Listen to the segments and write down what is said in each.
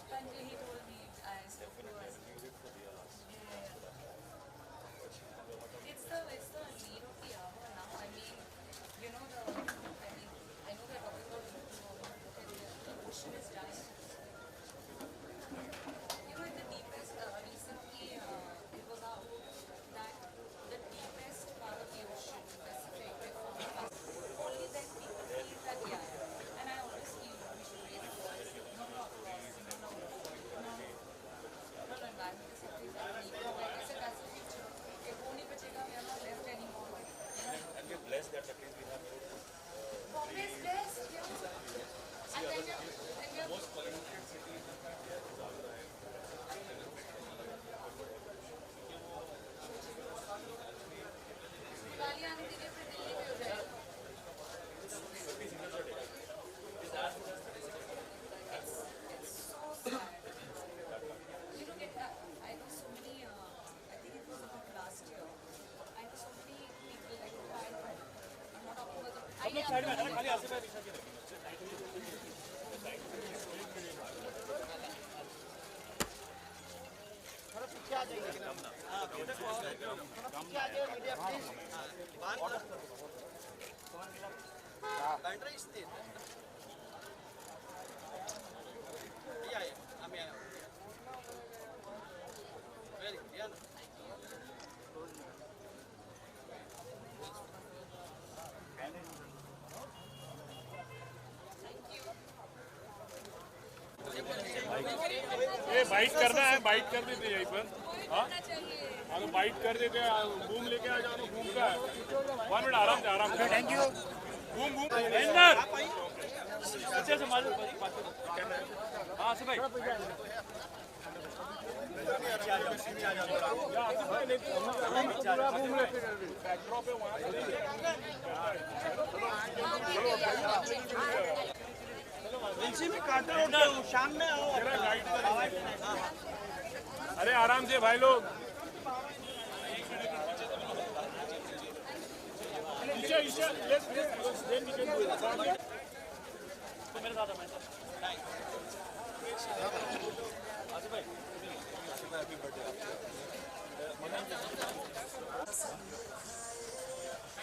Sanjay, he told me I spoke to us. Yeah. It's the need of the hour now. I mean, you know I know they're talking about the ocean is dying. You know, in the deepest, recently it was out that the deepest part of the ocean, Pacific, they found only then people feel that, yeah, yeah. And I always feel we should raise the voice. No, no, of course. No, no, no. No, no, environment is something that we need. Like I said, that's the future. If only Pachega, we are not left anymore. And we're blessed that at least we have Bombay is blessed, yeah. And then we're most polluted city in India is Agra. Diwali आने दीजिए फिर दिल्ली में हो जाएगा. It's so sad. You know, I know so many. I think it was about last year. I know so many people like I'm not talking about the. ये bite करना है, bite कर देते यहीं पर. हाँ हाँ तो बाइट कर देते हैं. बूम लेके आ जाओ. बूम का 1 मिनट आराम से, आराम से. Thank you. Boom boom Inder अच्छे से मालूम. हाँ से भाई शाम में आओ. अरे आराम से भाई लोग. मेरे साथ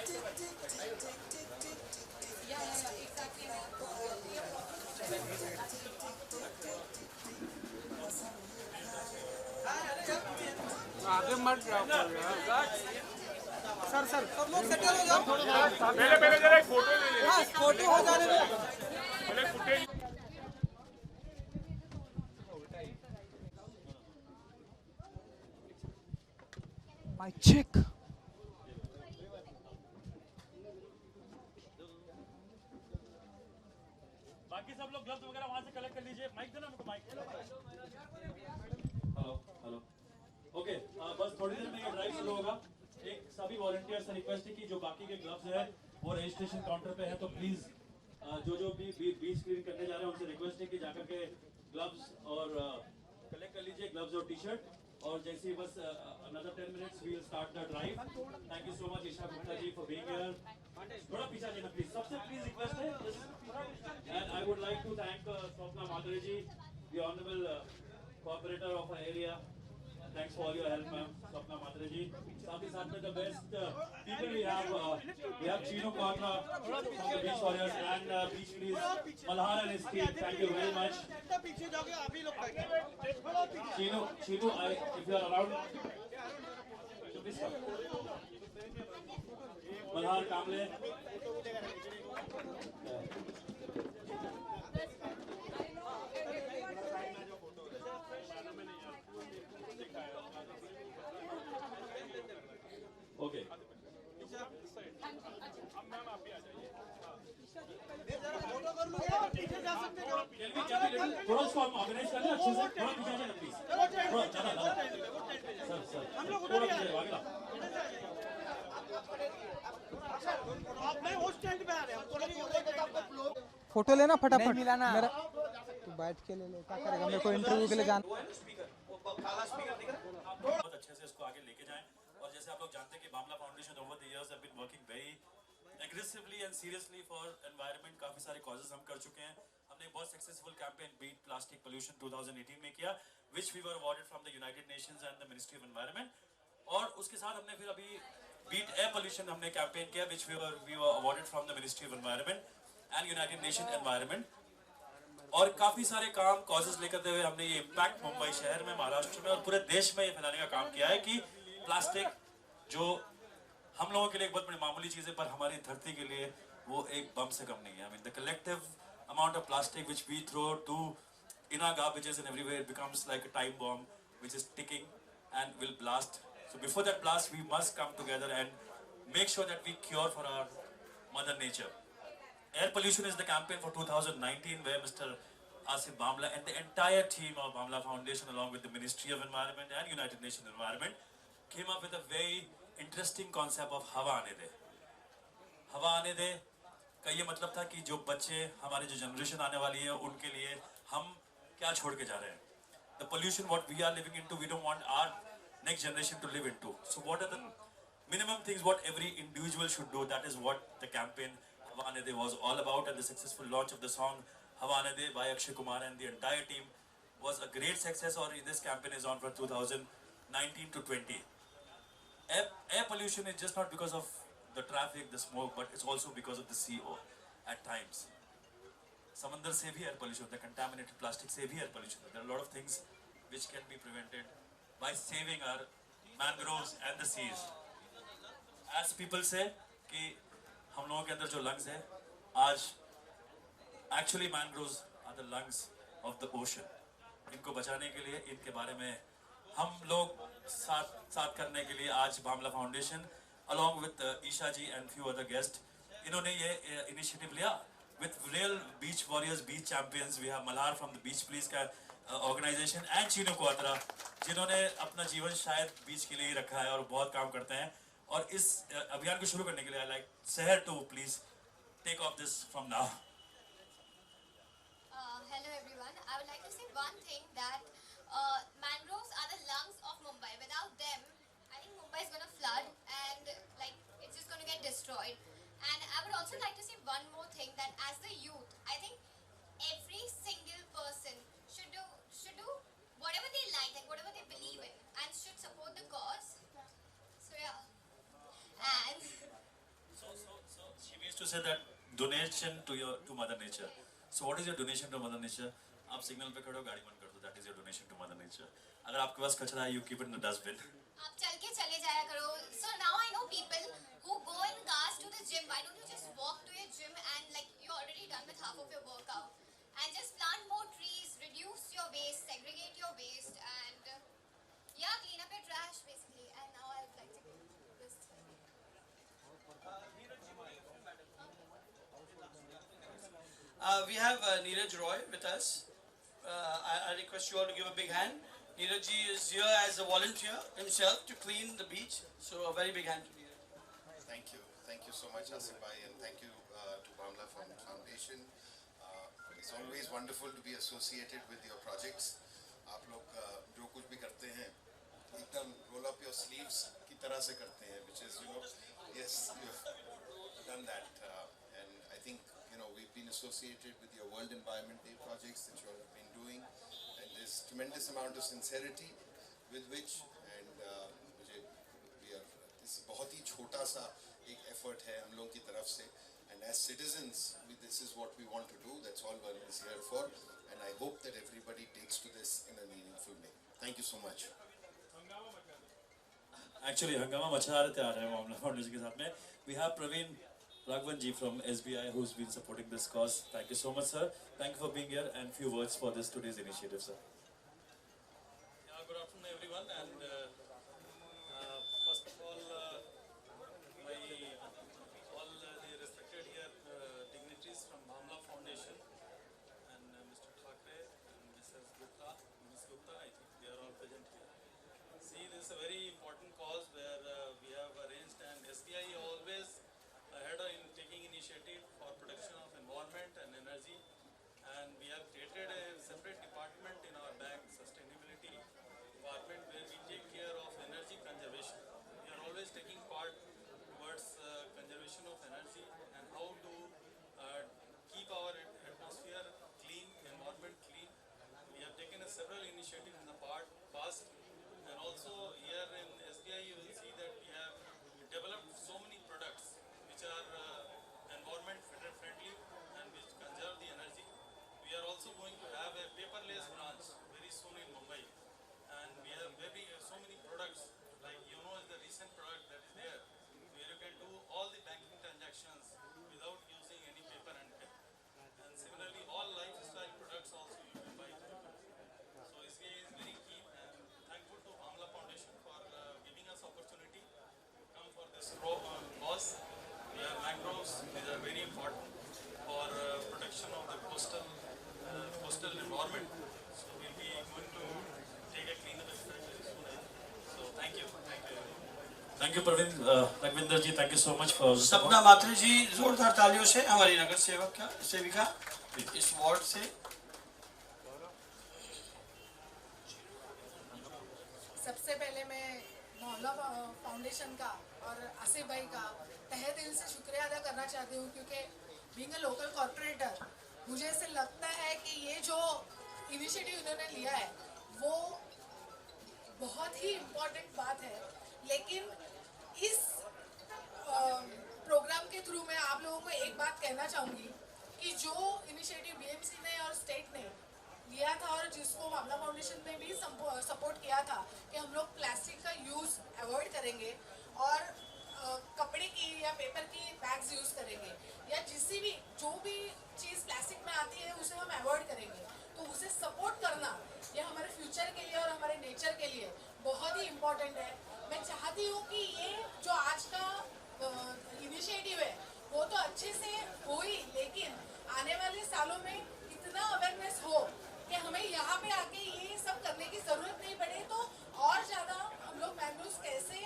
Exactly. आगे मत जाओ सर. सब लोग सेटल हो जाओ. पहले जरा एक फोटो ले ले. हाँ, फोटो हो जाने दो. पहले फुटेज. My check. बाकी सब लोग ग्लव्स वगैरह वहां से कलेक्ट कर लीजिए. माइक देना हमको. माइक. Hello okay. बस थोड़ी देर में ये ड्राइव शुरू होगा. एक सभी वॉलंटियर्स से रिक्वेस्ट है कि जो बाकी के ग्लव्स है वो रजिस्ट्रेशन काउंटर पे है, तो प्लीज जो भी बीच क्लीन करने जा रहे हैं उनसे रिक्वेस्ट है कि जाकर के ग्लव्स और कलेक्ट कर लीजिए, ग्लव्स और टी शर्ट. और जैसे ही बस another 10 minutes we will start the drive. Thank you so much Isha Gupta ji for being here. थोड़ा पीछे जाना प्लीज. सबसे प्लीज रिक्वेस्ट है. And I would like to thank Swapna Madhuri ji, the honorable cooperator of our area. Thanks for all your help, ma'am. Swapna Madhuri ji. साथ ही साथ में the best people we have Chino Quadra from the Beach Warriors and Beach Police, Malhar and his team. Thank you very much. पीछे जाओगे आप ही लोग. Chino, if you are around, so please come. Malhar, Kamle. Okay. थोड़ा उसको हम organise कर लें अच्छे से. थोड़ा पीछे जाना प्लीज. थोड़ा ज्यादा सर हम लोग थोड़ा उधर ही पीछे आगे. आप नहीं वो स्टैंड पे आ रहे हैं. फोटो लेना फटाफट. मिलाना मेरा तू बैठ के ले क्या करेगा. मेरे को इंटरव्यू के लिए जाना. बहुत अच्छे से इसको आगे लेके जाएं. और जैसे आप लोग जानते हैं कि Bamla foundation over the years have been working very aggressively and seriously for environment. काफी सारे कॉजेस हम कर चुके हैं. हमने बहुत successful campaign beat plastic pollution 2018 में किया, which we were awarded from the United Nations and the ministry of environment. और उसके साथ हमने फिर अभी बीट एयर पोल्यूशन हमने कैंपेन किया, which we were awarded from the ministry of environment and United nation environment. और काफ़ी सारे काम कॉजेज लेकर हुए हमने ये इम्पैक्ट मुंबई शहर में, महाराष्ट्र में और पूरे देश में ये फैलाने का काम किया है कि प्लास्टिक जो हम लोगों के लिए एक बहुत बड़ी मामूली चीज़ है, पर हमारी धरती के लिए वो एक बम से कम नहीं है। I mean the collective amount of plastic which we throw टू इन our garbages and everywhere becomes like a time bomb which is ticking and will blast. So before that blast, we must come together and make sure that we cure for our mother nature. Air pollution is the campaign for 2019, where Mr. Asif Bamla and the entire team of Bamla Foundation, along with the Ministry of Environment and United Nations Environment, came up with a very interesting concept of Hawa Aane De. हवा आने दे का ये मतलब था कि जो बच्चे, हमारी जो जनरेशन आने वाली है, उनके लिए हम क्या छोड़ के जा रहे हैं। The pollution what we are living into, we don't want our next generation to live into. So what are the minimum things what every individual should do? That is what the campaign Hawa Aane De was all about, and the successful launch of the song Hawa Aane De by Akshay Kumar and the entire team was a great success. Or this campaign is on for 2019 to 20. Air pollution is just not because of the traffic, the smoke, but it's also because of the CO at times. समंदर से भी air pollution होता है, contaminated plastic से भी air pollution होता है। There are lot of things which can be prevented by saving our mangroves and the seas. As people say कि हम लोगों के अंदर जो लंग्स है, आज actually mangroves are the lungs of the ocean. इनको बचाने के लिए, इनके बारे में हम लोग साथ करने के लिए आज Bamla foundation along with Isha ji and few other guest, इन्होंने ये इनिशिएटिव लिया with real beach warriors, beach champions. We have Malhar from the Beach Police का organization and Chino Quatra, जिन्होंने अपना जीवन शायद बीच के लिए ही रखा है और बहुत काम करते हैं। और इस अभियान को शुरू करने के लिए I like Seher to please take off this from now. Hello everyone. I would like to say one thing, that mangroves are the lungs of Mumbai. Without them, I think Mumbai is going to flood and it's just going to get destroyed. And I would also like to say one more thing, that as the youth, I think every single person should do whatever they like whatever they believe in, and should support the cause. So yeah. And So she means to say that donation to Mother Nature. So what is your donation to Mother Nature? आप signal पे खड़े हो, गाड़ी बंद कर दो, that is your donation to Mother Nature. अगर आपके पास कचरा है, you keep it in the dustbin. आप चल के चले जाया करो. So now I know people who go in cars to the gym. Why don't you just walk to your gym and you're already done with half of your workout, and just plant more trees, reduce your waste, segregate your waste, and yeah, clean up your trash basically. And now I would like to do this. We have Neeraj Roy with us. I request you all to give a big hand. Neeraj ji is here as a volunteer himself to clean the beach. So a very big hand to Neeraj. Thank you so much, Asif bhai, and thank you to Bamla Foundation. It's always wonderful to be associated with your projects. आप लोग जो कुछ भी करते हैं एकदम roll up your sleeves की तरह से करते हैं, which is yes, you've done that, and I think we've been associated with your World Environment Day projects that you all have been doing, and there's tremendous amount of sincerity with which, and this बहुत ही छोटा सा एक effort है हम लोगों की तरफ से, and as citizens this is what we want to do. That's all Varun is here for, and I hope that everybody takes to this in a meaningful way. Thank you so much. Actually हंगामा मचा रहे हैं बामला foundation के साथ में. We have Praveen Raghavan ji from SBI who's been supporting this cause. Thank you so much, sir. Thank you for being here, and few words for this today's initiative, sir. Yeah, good afternoon everyone, and first of all, all the respected here dignitaries from Bamla Foundation and Mr. Thakre and Mrs. Gupta, Ms. Gupta, I think they are all present here. See, this is a very important cause where we have arranged, and SBI always ahead in taking initiative for protection of environment and energy, and we have created a separate department in our bank, sustainability department, where we take care of energy conservation. We are always taking part towards conservation of energy and how to keep our atmosphere clean initiative in the past, and also here in SBI you will see that we have developed so many products which are environment friendly and which conserve the energy. We are also going to have a paperless branch very soon in Mumbai, and we have so many products like is the recent product that is there, where you can do all the banking transactions without using any paper and pen. And similarly, all lifestyle products also you can buy through. So SBI is very keen and thankful to Bhamla Foundation for giving us opportunity to come for this cause. Mangroves, these are very important for protection of the coastal environment. So we'll be going to take a cleanup effect very soon. So thank you. Thank you, Praveen. Ragvinder ji, thank you so much for सपना मात्री जी जोरदार तालियों से हमारी नगर सेविका इस ward से। सबसे पहले मैं भावला फाउंडेशन का और आसिफ भाई का तहे दिल से शुक्रिया अदा करना चाहती हूँ, क्योंकि बीइंग अ लोकल कॉर्पोरेटर मुझे ऐसे लगता है कि ये जो इनिशिएटिव इन्होंने लिया है वो बहुत ही इम्पोर्टेंट बात है। लेकिन इस प्रोग्राम के थ्रू मैं आप लोगों को एक बात कहना चाहूँगी कि जो इनिशिएटिव बीएमसी ने और स्टेट ने लिया था और जिसको भावला फाउंडेशन ने भी सपोर्ट किया था कि हम लोग प्लास्टिक का यूज़ अवॉइड करेंगे और कपड़े की या पेपर की बैग्स यूज़ करेंगे या जो भी चीज़ प्लास्टिक में आती है उसे हम अवॉइड करेंगे, तो उसे सपोर्ट करना ये हमारे फ्यूचर के लिए और हमारे नेचर के लिए बहुत ही इम्पोर्टेंट है। मैं चाहती हूँ कि ये जो आज का इनिशिएटिव है वो तो अच्छे से हो ही, लेकिन आने वाले सालों में इतना अवेयरनेस हो कि हमें यहाँ पे आके ये सब करने की ज़रूरत नहीं पड़े, तो और ज़्यादा हम लोग मैंग्रोव्स कैसे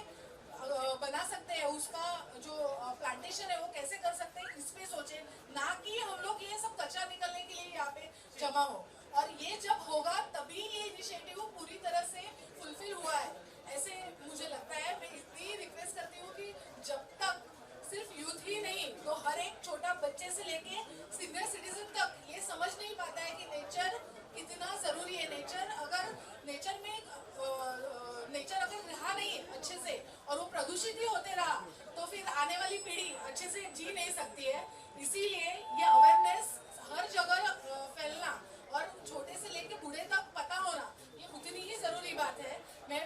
बना सकते हैं, उसका जो प्लांटेशन है वो कैसे कर सकते हैं, इस पे सोचें, ना कि हम लोग ये सब कचरा निकलने के लिए यहाँ पे जमा हो। और ये जब होगा तभी ये इनिशिएटिव पूरी तरह से फुलफिल हुआ है, ऐसे मुझे लगता है। मैं इतनी रिक्वेस्ट करती हूँ कि जब तक सिर्फ यूथ ही नहीं तो हर एक छोटा बच्चे से लेके सीनियर सिटीजन तक ये समझ नहीं पाता है कि नेचर कितना ज़रूरी है। नेचर अगर रहा नहीं अच्छे से और वो प्रदूषित ही होते रहा तो फिर आने वाली पीढ़ी अच्छे से जी नहीं सकती है। इसीलिए ये अवेयरनेस हर जगह फैलना और छोटे से लेके बूढ़े तक पता होना ये उतनी ही ज़रूरी बात है। मैं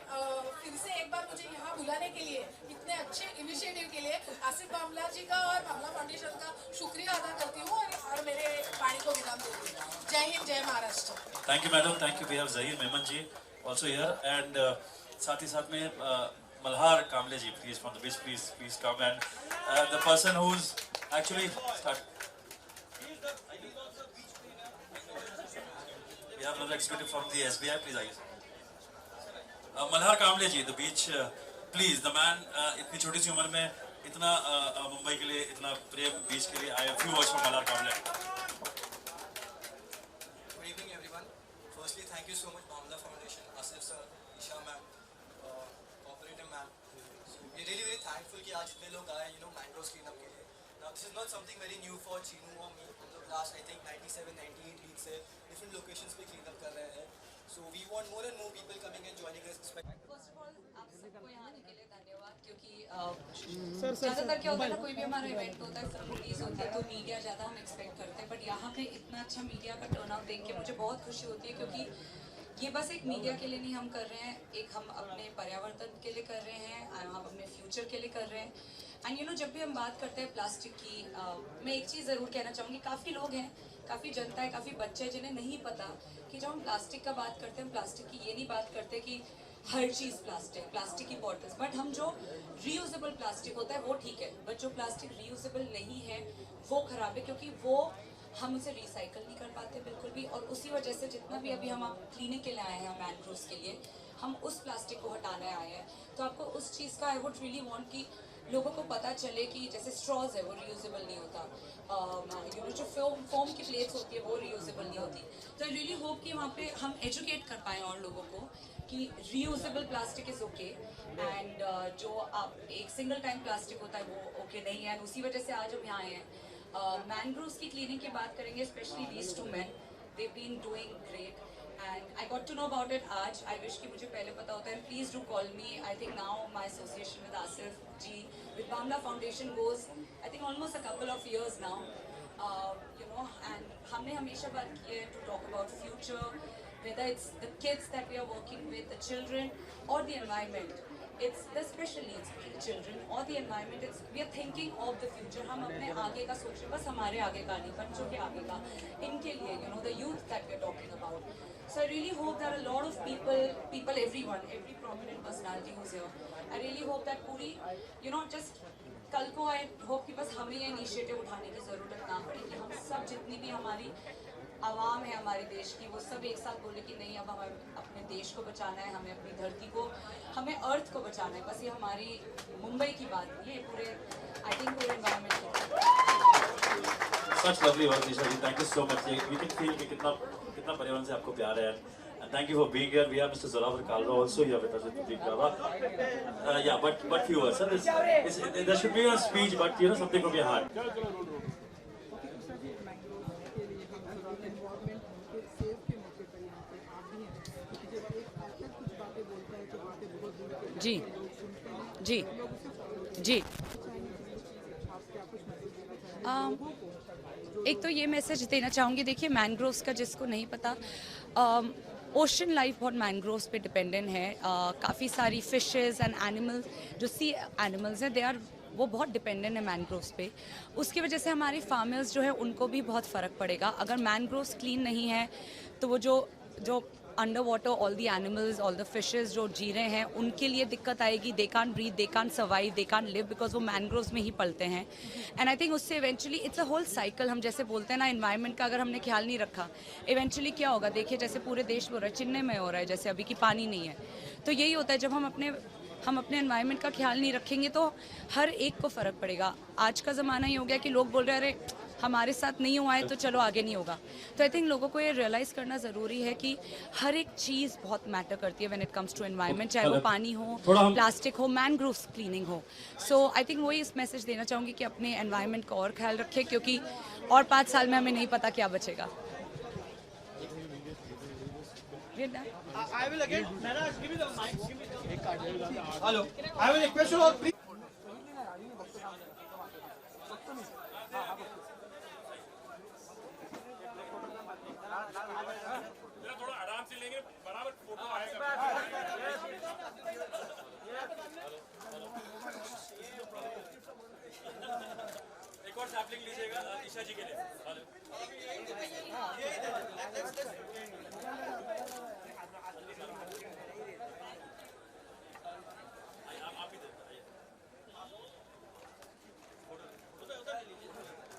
फिर से एक बार मुझे यहाँ बुलाने के लिए, इतने अच्छे इनिशिएटिव के लिए आसिफ बामला जी का और बामला फाउंडेशन का शुक्रिया अदा करती हूँ और मेरे वाणी को विराम देती हूँ। जय हिंद, जय Maharashtra. Thank you madam, thank you. We have Zaheer Memon ji also here, and साथ ही साथ में मल्हार कामले जी, please from the beach, please come, and the person who's actually we have another executive from the SBI, please आइए। मल्हार कामले जी, the beach, please, the man, इतनी छोटी सी उम्र में इतना मुंबई के लिए इतना प्रेम बीच के लिए आया। few words from Malhar Kamle. Good evening everyone. Firstly, thank you so much Bhamla Foundation, Asif sir, Isha ma'am, operator ma'am. So we're really very thankful कि आज इतने लोग आए, mangroves clean up के लिए. Now this is not something very new for Chinu or me. हम लोग last I think 97-98 weeks से different locations पे clean up कर रहे हैं. So we want more and more people coming and joining us. First of all, आप सबको यहाँ आने के लिए धन्यवाद, क्योंकि ज़्यादातर क्या होता है ना, कोई भी हमारा इवेंट होता है, फिल्म रिलीज होती है तो मीडिया ज़्यादा हम एक्सपेक्ट करते हैं, बट यहाँ पे इतना अच्छा मीडिया का टर्नआउट देख के मुझे बहुत खुशी होती है, क्योंकि ये बस एक मीडिया के लिए नहीं हम कर रहे हैं, एक हम अपने पर्यावरण के लिए कर रहे हैं, हम अपने फ्यूचर के लिए कर रहे हैं। एंड जब भी हम बात करते हैं प्लास्टिक की, मैं एक चीज़ ज़रूर कहना चाहूँगी, काफ़ी लोग हैं, काफ़ी जनता है, काफ़ी बच्चे हैं जिन्हें नहीं पता कि जब हम प्लास्टिक का बात करते हैं, हम प्लास्टिक की ये नहीं बात करते कि हर चीज़ प्लास्टिक की बॉटल्स, बट हम जो रीयूजेबल प्लास्टिक होता है वो ठीक है, बट जो प्लास्टिक रीयूजेबल नहीं है वो ख़राब है, क्योंकि वो हम उसे रिसाइकल नहीं कर पाते बिल्कुल भी। और उसी वजह से जितना भी अभी हम क्लीनिंग के लिए आए हैं मैंग्रोव्स के लिए, हम उस प्लास्टिक को हटाने आए हैं। तो आपको उस चीज़ का आई वुड रियली वांट कि लोगों को पता चले कि जैसे स्ट्रॉज है वो रीयूजेबल नहीं होता, जो फोम की प्लेट्स होती है वो रीयूजेबल नहीं होती। तो आई रियली होप कि वहाँ पे हम एजुकेट कर पाएँ और लोगों को कि reusable plastic is okay, and जो आप एक सिंगल टाइम प्लास्टिक होता है वो ओके नहीं है। उसी वजह से आज हम यहाँ आए हैं। मैंग्रोव्स की क्लीनिंग की बात करेंगे, specially these two man, they've been doing great. And I got to know about it आज. I wish कि मुझे पहले पता होता. And please do call me. I think now my association with Asif Ji, with Bamla Foundation goes, I think almost a couple of years now. You know, and हमने हमेशा बात की है to talk about future, whether it's the kids that we are working with, the children, or the environment. It's the special needs children or the environment. It's we are thinking of the future. हम अपने आगे का सोच रहे, बस हमारे आगे का नहीं, बच्चों के आगे का, इनके लिए, you know, the youth that we're talking about. So I really hope that a lot of people, everyone, every prominent personality who's here, I really hope that पूरी, you know, just कल को I hope कि बस हमें ये initiative उठाने की ज़रूरत ना पड़े कि हम सब जितनी भी हमारी आवाम है हमारे देश की, वो सब एक साथ बोले कि नहीं, अब हमें अपने देश को बचाना है, हमें अपनी धरती को, हमें अर्थ को बचाना है. बस ये हमारी मुंबई की बात नहीं है, पूरे आई थिंक पूरे एनवायरनमेंट की. Such lovely work, Nisha ji. Thank you so much. We can feel कि कितना पर्यावरण से आपको प्यार है. And thank you for being here. We have Mr. Zorawar Kalra also here with us with Big Baba. Yeah, but few words. There should be a speech, but you know something from your heart. जी जी जी. एक तो ये message देना चाहूँगी, देखिए mangroves का जिसको नहीं पता, ओशन लाइफ बहुत मैनग्रोव्स पे डिपेंडेंट है. काफ़ी सारी फिशेस एंड एनिमल्स जो सी एनिमल्स हैं, दे आर वो बहुत डिपेंडेंट है मैनग्रोव्स पे. उसकी वजह से हमारे फार्मर्स जो है उनको भी बहुत फ़र्क पड़ेगा. अगर मैनग्रोव्स क्लीन नहीं है तो वो जो under water all the animals, all the fishes जो जी रहे हैं, उनके लिए दिक्कत आएगी. They can't breathe, they can't survive, they can't live, because वो मैनग्रोव्स में ही पलते हैं. एंड आई थिंक उससे eventually it's a whole cycle. हम जैसे बोलते हैं ना, एनवायरनमेंट का अगर हमने ख्याल नहीं रखा, इवेंचुअली क्या होगा. देखिए जैसे पूरे देश में हो रहा है, चेन्नई में हो रहा है, जैसे अभी की पानी नहीं है. तो यही होता है, जब हम अपने एनवायरनमेंट का ख्याल नहीं रखेंगे तो हर एक को फ़र्क पड़ेगा. आज का ज़माना ही हो गया कि लोग बोल रहे हैं अरे हमारे साथ नहीं हुआ है तो चलो आगे नहीं होगा. तो आई थिंक लोगों को ये रियलाइज़ करना ज़रूरी है कि हर एक चीज़ बहुत मैटर करती है when it comes to environment, चाहे वो पानी हो, प्लास्टिक हो, मैनग्रोव्स क्लीनिंग हो. सो आई थिंक वही इस मैसेज देना चाहूँगी कि अपने एनवायरनमेंट का और ख्याल रखें, क्योंकि और 5 साल में हमें नहीं पता क्या बचेगा. I will again, Maharaj, give me the mic. Hello. I will request you all, please. थोड़ा आराम से लेंगे, बराबर फोटो आएगा. एक और सैपलिंग लीजिएगा ईशा जी के लिए.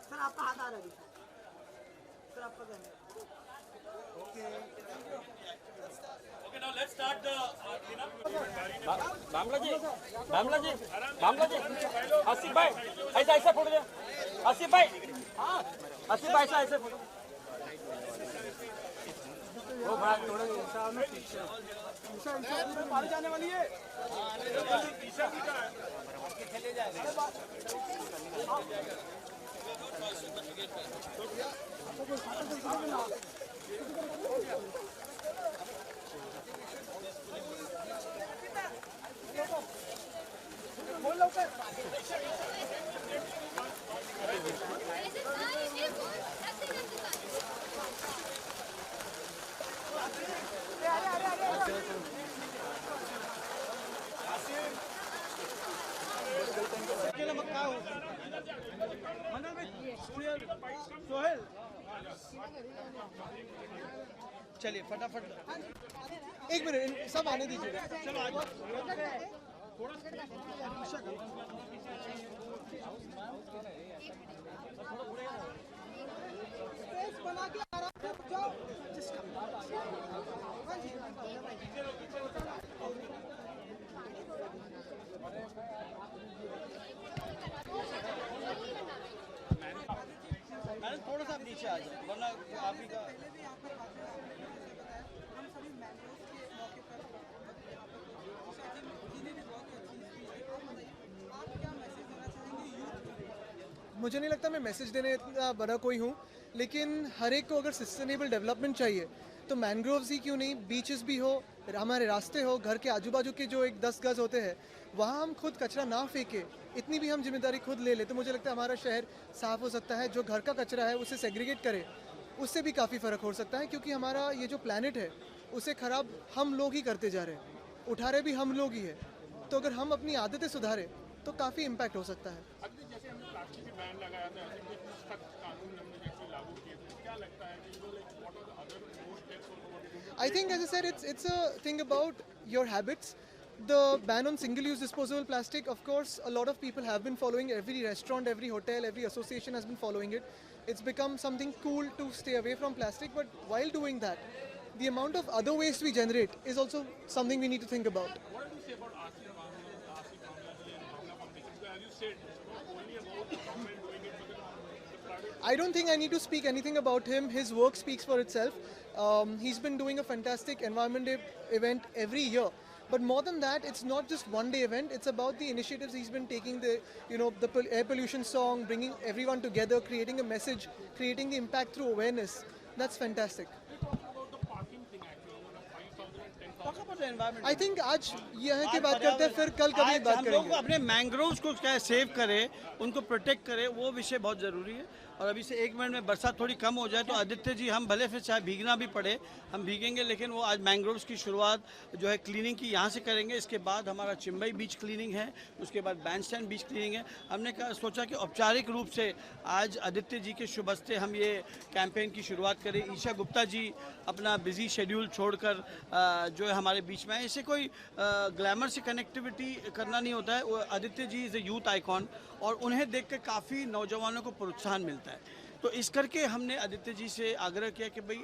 सर आपका हाथ आ रहा है सर, आपका करना. Okay, now let's start the cleanup. बामला जी, आसिफ भाई ऐसा फोटो दे. आसिफ भाई, हाँ आसिफ भाई ऐसा फोटो. वो भाग थोड़ा ईशा पानी जाने वाली है. ईशा जी का चले जाए. सोहेल, चलिए फटाफट. एक मिनट, सब आने दीजिए. चलो आज बना के आराम से जाओ. थोड़ा सा नीचे आ जाए, वरना आप ही का. मुझे नहीं लगता मैं मैसेज देने इतना बड़ा कोई हूँ, लेकिन हर एक को अगर सस्टेनेबल डेवलपमेंट चाहिए तो मैनग्रोव्स ही क्यों नहीं, बीचेस भी हो, हमारे रास्ते हो, घर के आजू बाजू के जो एक 10 गज होते हैं वहाँ हम खुद कचरा ना फेंके, इतनी भी हम जिम्मेदारी खुद ले ले तो मुझे लगता है हमारा शहर साफ़ हो सकता है। जो घर का कचरा है उसे सेग्रीगेट करे, उससे भी काफ़ी फ़र्क हो सकता है, क्योंकि हमारा ये जो प्लानट है उसे ख़राब हम लोग ही करते जा रहे हैं, उठा रहे भी हम लोग ही है। तो अगर हम अपनी आदतें सुधारें तो काफ़ी इम्पैक्ट हो सकता है। अभी जैसे हमने प्लास्टिक पे बैन लगाया था, ऐसे कुछ सख्त कानून हमने जैसे लागू किए थे, क्या लगता है कि what are the other more steps or what? I think, as I said, it's a thing about your habits. The ban on single-use disposable plastic, of course, a lot of people have been following. Every restaurant, every hotel, every association has been following it. It's become something cool to stay away from plastic, but while doing that, the amount of other waste we generate is also something we need to think about. What do you say about Asif Bhamla and Bhamla Foundation? Because as you said, it's not only about the government doing it, but the private. I don't think I need to speak anything about him. His work speaks for itself. He's been doing a fantastic Environment Day event every year. But more than that, it's not just one day event. It's about the initiatives he's been taking, the air pollution song, bringing everyone together, creating a message, creating the impact through awareness. That's fantastic. I think आज यह की बात करते हैं, फिर कल कभी बात हम करेंगे। लोग अपने मैंग्रोव्स को क्या सेव करें, उनको प्रोटेक्ट करें, वो विषय बहुत ज़रूरी है। और अभी से 1 मिनट में बरसात थोड़ी कम हो जाए तो आदित्य जी, हम भले फिर चाहे भीगना भी पड़े हम भीगेंगे, लेकिन वो आज मैंग्रोव्स की शुरुआत जो है क्लीनिंग की यहाँ से करेंगे। इसके बाद हमारा चिम्बई बीच क्लीनिंग है, उसके बाद बैंडस्टैंड बीच क्लीनिंग है। हमने सोचा कि औपचारिक रूप से आज आदित्य जी के शुभ हस्ते हम ये कैंपेन की शुरुआत करें। ईशा गुप्ता जी अपना बिजी शेड्यूल छोड़कर जो है हमारे बीच में है। इसे कोई ग्लैमर से कनेक्टिविटी करना नहीं होता है। वो Aditya ji is a youth icon और उन्हें देख कर काफ़ी नौजवानों को प्रोत्साहन मिलता है। तो इस करके हमने आदित्य जी से आग्रह किया कि भाई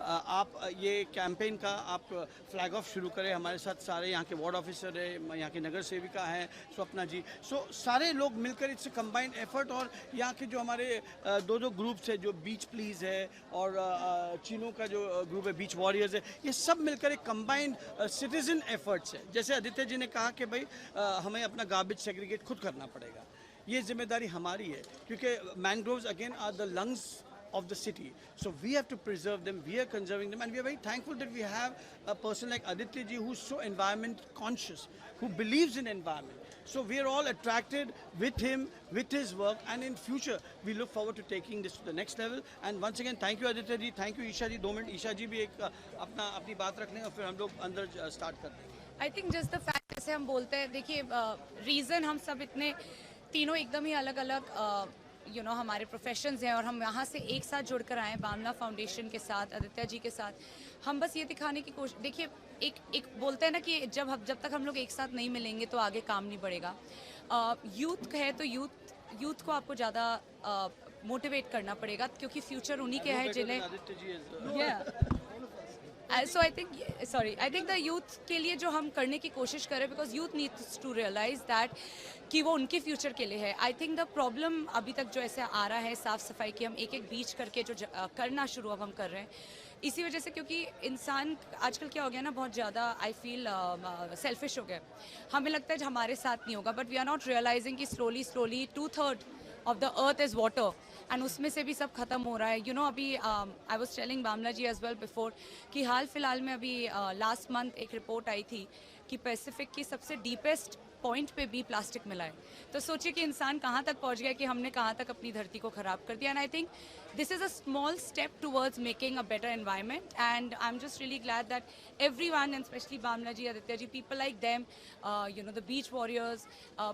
आप ये कैंपेन का आप फ्लैग ऑफ शुरू करें। हमारे साथ सारे यहाँ के वार्ड ऑफिसर है, यहाँ के नगर सेविका हैं स्वप्ना जी, सारे लोग मिलकर इट्स कंबाइंड एफर्ट। और यहाँ के जो हमारे दो ग्रुप्स है, जो बीच प्लीज है और चीनों का जो ग्रुप है बीच वॉरियर्स है, ये सब मिलकर एक कंबाइंड सिटीजन एफर्ट्स है। जैसे आदित्य जी ने कहा कि भाई हमें अपना गार्बेज सेग्रीगेट खुद करना पड़ेगा, ये जिम्मेदारी हमारी है, क्योंकि mangroves again are the lungs of the city, so we have to preserve them, we are conserving them, and we are very thankful that we have a person like Aditya ji who's so environment conscious, who believes in environment. So we are all attracted with him, with his work, and in future we look forward to taking this to the next level. And once again thank you Aditya ji, thank you Isha ji। 2 minute Isha ji भी एक अपनी बात रख लें और फिर हम लोग अंदर स्टार्ट कर देंगे। I think just the fact, जैसे हम बोलते हैं, देखिए रीज़न हम सब इतने तीनों एकदम ही अलग अलग हमारे प्रोफेशंस हैं और हम यहाँ से एक साथ जुड़कर आए बामला फाउंडेशन के साथ, आदित्य जी के साथ। हम बस ये दिखाने की कोशिश, देखिए एक बोलते हैं ना कि जब तक हम लोग एक साथ नहीं मिलेंगे तो आगे काम नहीं बढ़ेगा। यूथ है तो यूथ को आपको ज़्यादा मोटिवेट करना पड़ेगा, क्योंकि फ्यूचर उन्हीं के है जिन्हें so I think the youth के लिए जो हम करने की कोशिश करें, because youth needs to realise that कि वो उनके फ्यूचर के लिए है। आई थिंक द प्रॉब्लम अभी तक जो ऐसे आ रहा है साफ़ सफाई की, हम एक बीच करके जो करना शुरू अब हम कर रहे हैं, इसी वजह से, क्योंकि इंसान आजकल क्या हो गया ना, बहुत ज़्यादा आई फील सेल्फिश हो गया। हमें लगता है हमारे साथ नहीं होगा, but we are not realising कि slowly 2/3 of the earth is water, and उसमें से भी सब खत्म हो रहा है। अभी I was telling Bamla ji as well before कि हाल फिलहाल में अभी लास्ट मंथ एक रिपोर्ट आई थी कि पैसिफिक की सबसे डीपेस्ट पॉइंट पे भी प्लास्टिक मिला है। तो सोचिए कि इंसान कहाँ तक पहुँच गया, कि हमने कहाँ तक अपनी धरती को ख़राब कर दिया। And I think this is a small step towards making a better environment, and I am just really glad that everyone, and especially Bhamla ji, Aditya ji, people like them, the beach warriors,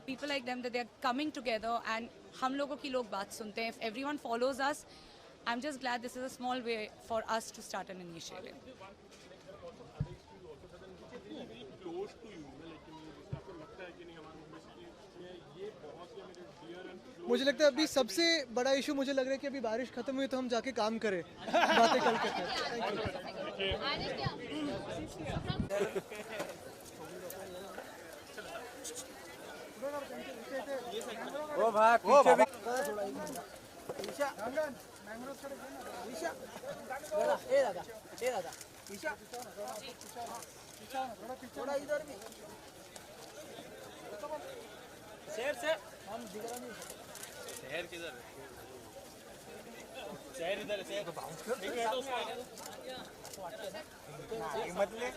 people like them, that they are coming together and हम लोगों की लोग बात सुनते हैं. If everyone follows us, I'm just glad this is a small way for us to start an initiative. मुझे लगता है अभी सबसे बड़ा इशू मुझे लग रहा है कि अभी बारिश खत्म हुई तो हम जाके काम करें, बातें कल करते ओ भाई पीछे भी ईशा मैंग्रोव छोड़ ईशा दादा ईशा थोड़ा इधर भी शेर हम दिख रहा नहीं, शहर किधर है? शहर इधर से ठीक है तो मत ले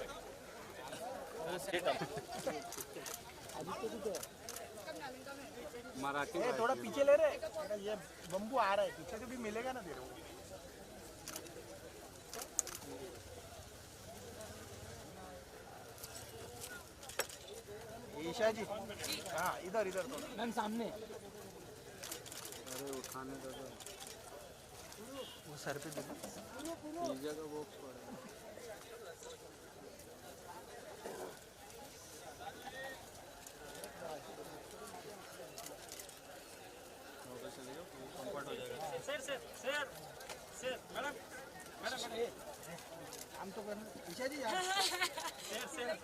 मराठी थोड़ा पीछे ले रहे ये बम्बू आ रहा है पीछे से भी मिलेगा ना तेरे को ईशा जी हाँ इधर इधर मैम सामने अरे उठाने दो वो सर पे पिज्जा का बॉक्स पड़ा है। सर मैडम काम तो करना ईशा जी यार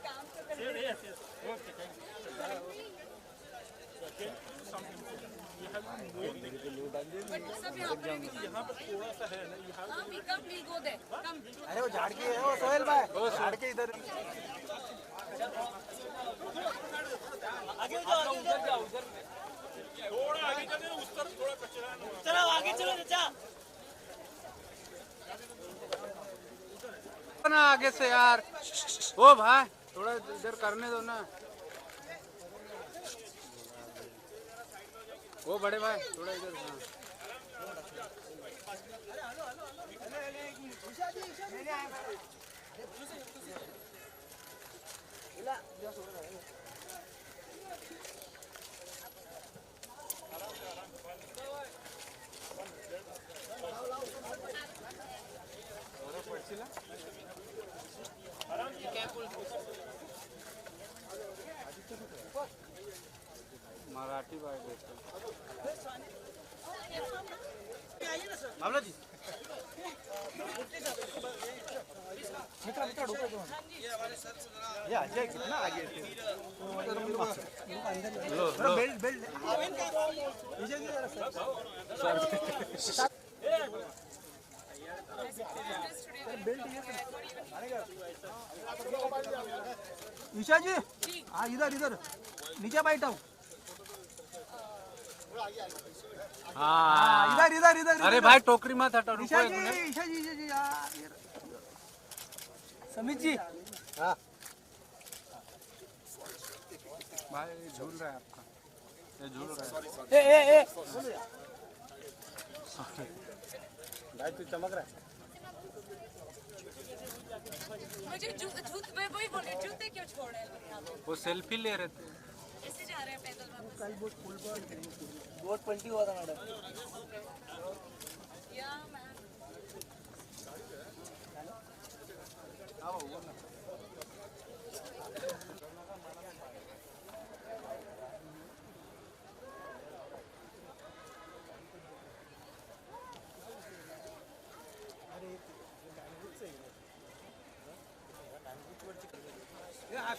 काम तो करना ओके थैंक यहाँ पर थोड़ा सा है ना अरे वो झाड़ के है वो सोहेल भाई वो झाड़ के इधर आगे जाओ उधर जाओ उधर थोड़ा आगे चले उस तरफ थोड़ा कचरा है चलो आगे चलो चाचा ना आगे से यार ओ भाई थोड़ा इधर करने दो ना वो बड़े भाई थोड़ा इधर हाँ मराठी भाई देखो बाबला जी मित्रा मित्रा रुको ये अजय कितना आगे थे लो बेल्ट बेल्ट ईशा जी सर ईशा जी हाँ इधर इधर नीचे बैठा हूँ हाँ इधर इधर इधर अरे भाई टोकरी मत हटाओ रुको ईशा एक मिनट जी ईशा जी ईशा जी यार समीत जी हाँ भाई झूल रहा है आपका ये झूल रहा है ए भाई तू चमक रहा है मुझे जूते मैं वही बोल रही हूँ, जूते क्यों छोड़ रहे हैं यहाँ पे? वो सेल्फी ले रहे थे ऐसे जा रहे हैं पैदल वापस। कल बहुत पलटी हुआ था मैडम या मैम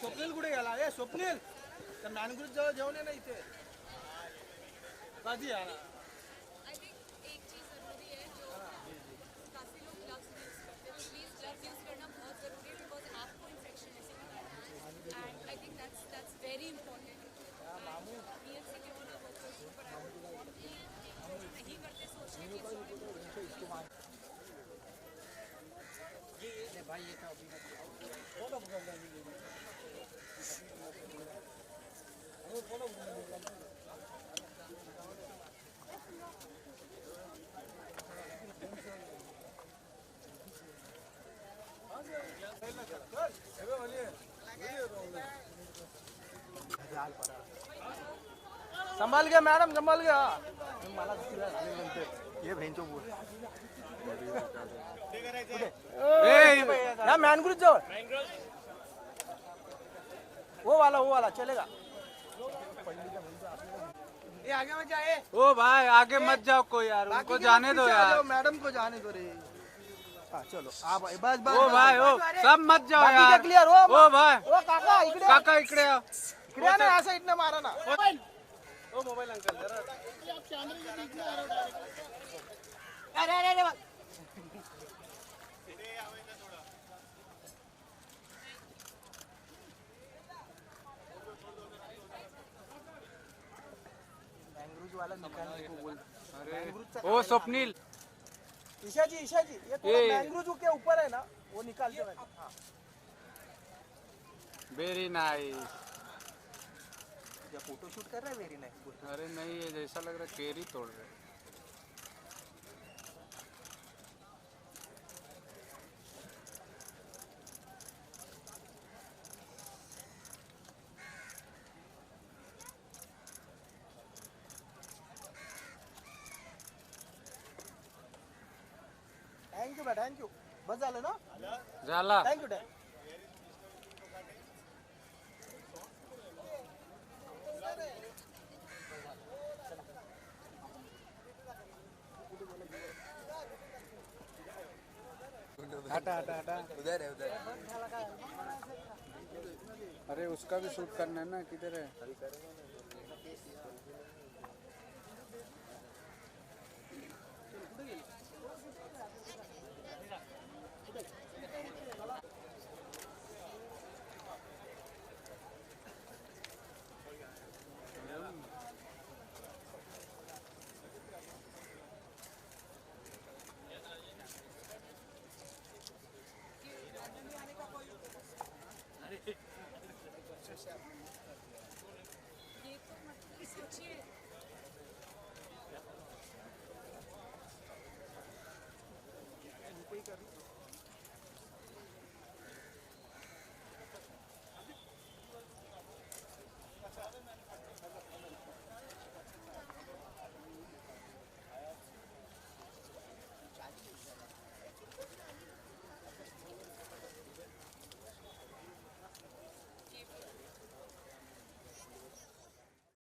स्वप्नील कुठे गेला ए स्वप्नील तर नानगुरुत जवळ जेवण आहे ना इथे कधी आला आई थिंक एक चीज जरूरी है जो काफी लोग ग्लव्स यूज करते हैं, प्लीज ग्लव्स यूज करना बहुत जरूरी है बिकॉज आपको इन्फेक्शन ऐसे होता है and I think that's very important BMC के ओनर वर्कर्स पर आई वुड वांट नहीं करते सोचने की ये भाई ये था अभी संभाल गया मैडम संभाल गया मला ये भेंचो बोल या मॅनग्रुव जवळ वो वाला चलेगा ये आगे मत जाए ओ भाई आगे मत जाओ कोई यार उनको जाने दो यार मैडम को जाने दो रे हाँ चलो आप बस बस ओ भाई ओ सब मत जाओ यार क्लियर ओ भाई ओ काका इकडे काका इकडे आओ इकडे आ ना असं इथनं मारा ना ओ मोबाईल अंकल जरा अरे अरे अरे अरे ओ स्वप्नील ईशा जी ये थोड़ा मैंग्रोव जो के ऊपर है ना वो निकाल के रखो। हाँ वेरी नाइस। क्या फोटो शूट कर रहे हैं? Very nice. अरे नहीं, ये जैसा लग रहा है पेड़ ही तोड़ रहे। थँक्यू बस झालं ना? झाला। Thank you dad. हटा हटा हटा, उधर है उधर। अरे उसका भी शूट करना है ना, किधर है? ये तो मतलब सोचिए